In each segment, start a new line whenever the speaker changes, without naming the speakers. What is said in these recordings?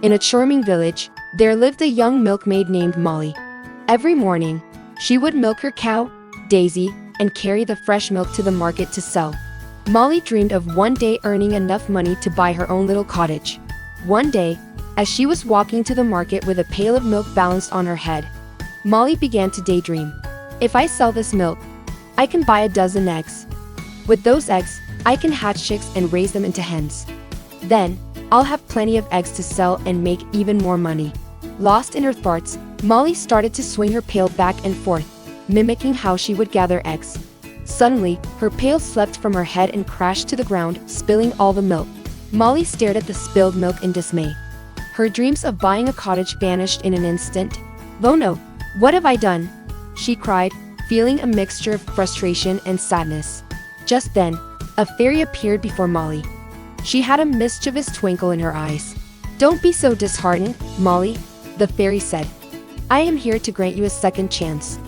In a charming village, there lived a young milkmaid named Molly. Every morning, she would milk her cow, Daisy, and carry the fresh milk to the market to sell. Molly dreamed of one day earning enough money to buy her own little cottage. One day, as she was walking to the market with a pail of milk balanced on her head, Molly began to daydream. If I sell this milk, I can buy a dozen eggs. With those eggs, I can hatch chicks and raise them into hens. Then, I'll have plenty of eggs to sell and make even more money. Lost in her thoughts, Molly started to swing her pail back and forth, mimicking how she would gather eggs. Suddenly, her pail slipped from her head and crashed to the ground, spilling all the milk. Molly stared at the spilled milk in dismay. Her dreams of buying a cottage vanished in an instant. "Oh no, what have I done?" she cried, feeling a mixture of frustration and sadness. Just then, a fairy appeared before Molly. She had a mischievous twinkle in her eyes. "Don't be so disheartened, Molly," the fairy said. "I am here to grant you a second chance.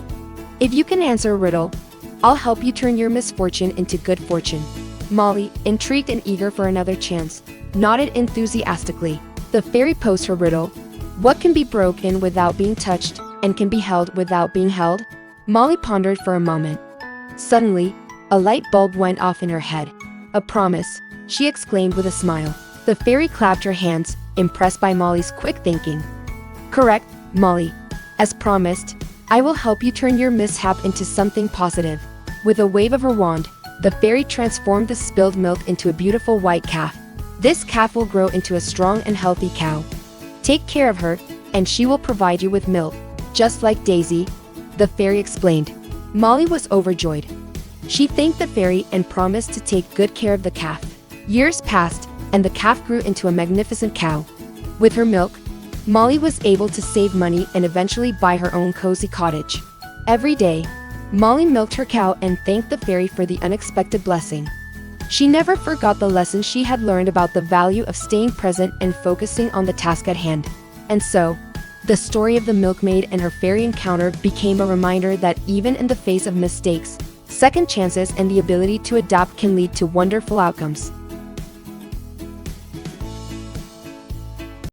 If you can answer a riddle, I'll help you turn your misfortune into good fortune." Molly, intrigued and eager for another chance, nodded enthusiastically. The fairy posed her riddle. "What can be broken without being touched, and can be held without being held?" Molly pondered for a moment. Suddenly, a light bulb went off in her head. "A promise," she exclaimed with a smile. The fairy clapped her hands, impressed by Molly's quick thinking. "Correct, Molly. As promised, I will help you turn your mishap into something positive." With a wave of her wand, the fairy transformed the spilled milk into a beautiful white calf. "This calf will grow into a strong and healthy cow. Take care of her, and she will provide you with milk, just like Daisy," the fairy explained. Molly was overjoyed. She thanked the fairy and promised to take good care of the calf. Years passed, and the calf grew into a magnificent cow. With her milk, Molly was able to save money and eventually buy her own cozy cottage. Every day, Molly milked her cow and thanked the fairy for the unexpected blessing. She never forgot the lesson she had learned about the value of staying present and focusing on the task at hand. And so, the story of the milkmaid and her fairy encounter became a reminder that even in the face of mistakes, second chances and the ability to adapt can lead to wonderful outcomes.